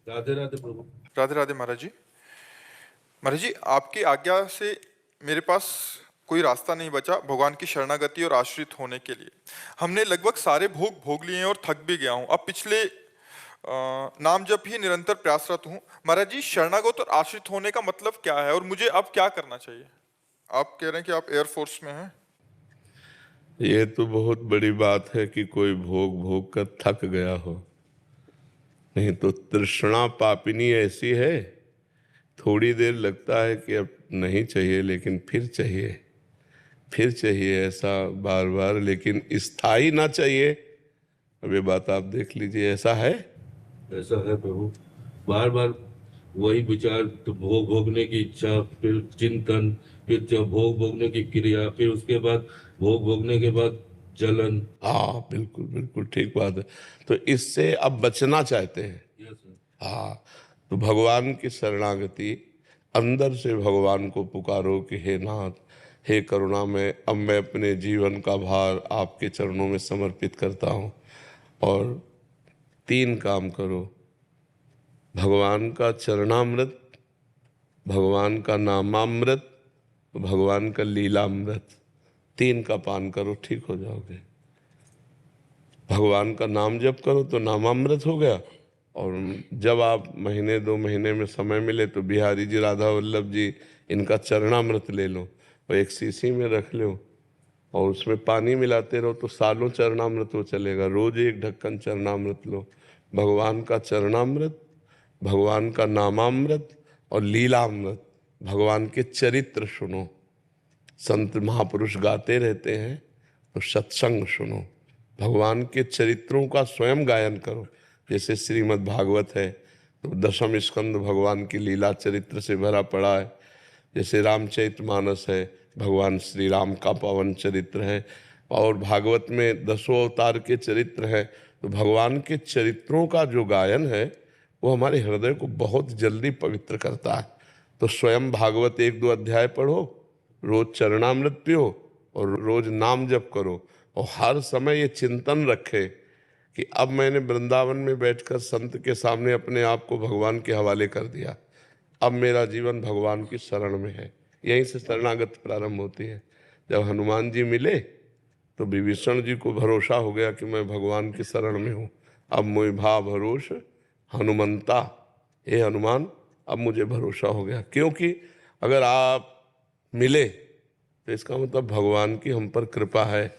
राधे राधे प्रभु। राधे राधे महाराज जी। महाराज जी, आपकी आज्ञा से मेरे पास कोई रास्ता नहीं बचा भगवान की शरणागति और आश्रित होने के लिए। हमने लगभग सारे भोग भोग लिए हैं और थक भी गया हूं। अब पिछले नाम जप ही निरंतर प्रयासरत हूं। महाराज जी, शरणागत और आश्रित होने का मतलब क्या है और मुझे अब क्या करना चाहिए? आप कह रहे हैं कि आप एयरफोर्स में हैं। ये तो बहुत बड़ी बात है कि कोई भोग भोग कर थक गया हो। नहीं तो तृष्णा पापिनी ऐसी है, थोड़ी देर लगता है कि अब नहीं चाहिए, लेकिन फिर चाहिए ऐसा बार बार, लेकिन स्थायी ना चाहिए। अब ये बात आप देख लीजिए, ऐसा है। ऐसा है प्रभु। बार बार वही विचार, तो भोग भोगने की इच्छा, फिर चिंतन, फिर जब भोग भोगने की क्रिया, फिर उसके बाद भोग भोगने के बाद जलन। हाँ, बिल्कुल बिल्कुल ठीक बात है। तो इससे अब बचना चाहते हैं। Yes sir. हाँ, तो भगवान की शरणागति, अंदर से भगवान को पुकारो कि हे नाथ, हे करुणा में, अब मैं अपने जीवन का भार आपके चरणों में समर्पित करता हूँ। और 3 काम करो: भगवान का चरणामृत, भगवान का नामामृत, भगवान का लीलामृत, 3 का पान करो, ठीक हो जाओगे। भगवान का नाम जप करो तो नामामृत हो गया। और जब आप महीने 2 महीने में समय मिले तो बिहारी जी, राधा वल्लभ जी, इनका चरणामृत ले लो और एक शीशी में रख लो और उसमें पानी मिलाते रहो, तो सालों चरणामृत वो चलेगा। रोज 1 ढक्कन चरणामृत लो। भगवान का चरणामृत, भगवान का नामामृत और लीलामृत, भगवान के चरित्र सुनो। संत महापुरुष गाते रहते हैं, तो सत्संग सुनो। भगवान के चरित्रों का स्वयं गायन करो। जैसे श्रीमद् भागवत है तो 10वें स्कंद भगवान की लीला चरित्र से भरा पड़ा है। जैसे रामचरितमानस है, भगवान श्री राम का पावन चरित्र है। और भागवत में 10 अवतार के चरित्र हैं। तो भगवान के चरित्रों का जो गायन है वो हमारे हृदय को बहुत जल्दी पवित्र करता है। तो स्वयं भागवत 1-2 अध्याय पढ़ो, रोज चरणामृत पियो और रोज नाम जप करो। और हर समय ये चिंतन रखे कि अब मैंने वृंदावन में बैठकर संत के सामने अपने आप को भगवान के हवाले कर दिया। अब मेरा जीवन भगवान की शरण में है। यहीं से शरणागत प्रारंभ होती है। जब हनुमान जी मिले तो विभीषण जी को भरोसा हो गया कि मैं भगवान की शरण में हूँ। अब मोहि भा भरोस हनुमंता, हे हनुमान, अब मुझे भरोसा हो गया। क्योंकि अगर आप मिले तो इसका मतलब भगवान की हम पर कृपा है।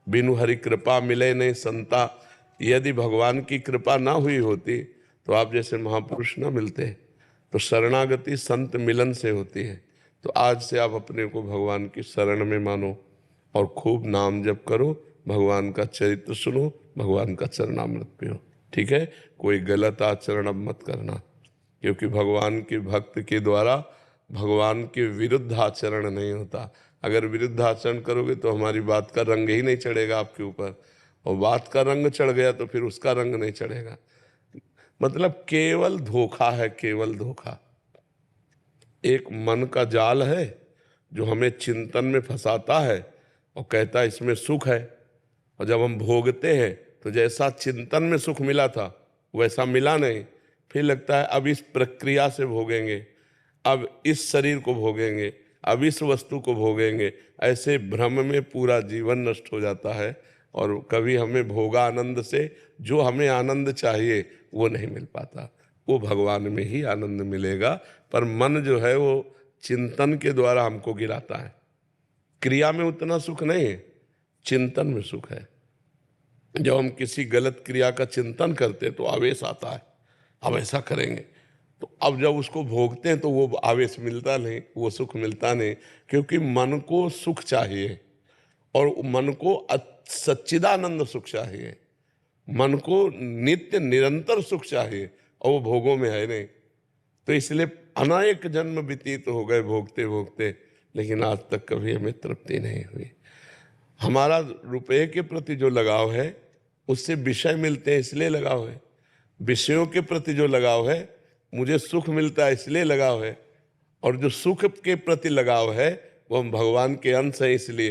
बिनु हरि कृपा मिले नहीं संता। यदि भगवान की कृपा ना हुई होती तो आप जैसे महापुरुष ना मिलते। तो शरणागति संत मिलन से होती है। तो आज से आप अपने को भगवान की शरण में मानो और खूब नाम जप करो, भगवान का चरित्र सुनो, भगवान का चरणामृत पियो। ठीक है? कोई गलत आचरण अब मत करना, क्योंकि भगवान के भक्त के द्वारा भगवान के विरुद्ध आचरण नहीं होता। अगर विरुद्ध आचरण करोगे तो हमारी बात का रंग ही नहीं चढ़ेगा आपके ऊपर, और बात का रंग चढ़ गया तो फिर उसका रंग नहीं चढ़ेगा। मतलब केवल धोखा है, केवल धोखा। एक मन का जाल है जो हमें चिंतन में फंसाता है और कहता है इसमें सुख है। और जब हम भोगते हैं तो जैसा चिंतन में सुख मिला था वैसा मिला नहीं। फिर लगता है अब इस प्रक्रिया से भोगेंगे, अब इस शरीर को भोगेंगे, अब इस वस्तु को भोगेंगे। ऐसे भ्रम में पूरा जीवन नष्ट हो जाता है और कभी हमें भोगा आनंद से जो हमें आनंद चाहिए वो नहीं मिल पाता। वो भगवान में ही आनंद मिलेगा। पर मन जो है वो चिंतन के द्वारा हमको गिराता है। क्रिया में उतना सुख नहीं है, चिंतन में सुख है। जब हम किसी गलत क्रिया का चिंतन करते हैं तो आवेश आता है, अब ऐसा करेंगे। तो अब जब उसको भोगते हैं तो वो आवेश मिलता नहीं, वो सुख मिलता नहीं, क्योंकि मन को सुख चाहिए और मन को सच्चिदानंद सुख चाहिए। मन को नित्य निरंतर सुख चाहिए और वो भोगों में है नहीं। तो इसलिए अनेक जन्म व्यतीत हो गए भोगते भोगते, लेकिन आज तक कभी हमें तृप्ति नहीं हुई। हमारा रुपए के प्रति जो लगाव है उससे विषय मिलते हैं इसलिए लगाव है। विषयों के प्रति जो लगाव है, मुझे सुख मिलता है इसलिए लगाव है। और जो सुख के प्रति लगाव है वो हम भगवान के अंश हैं इसलिए।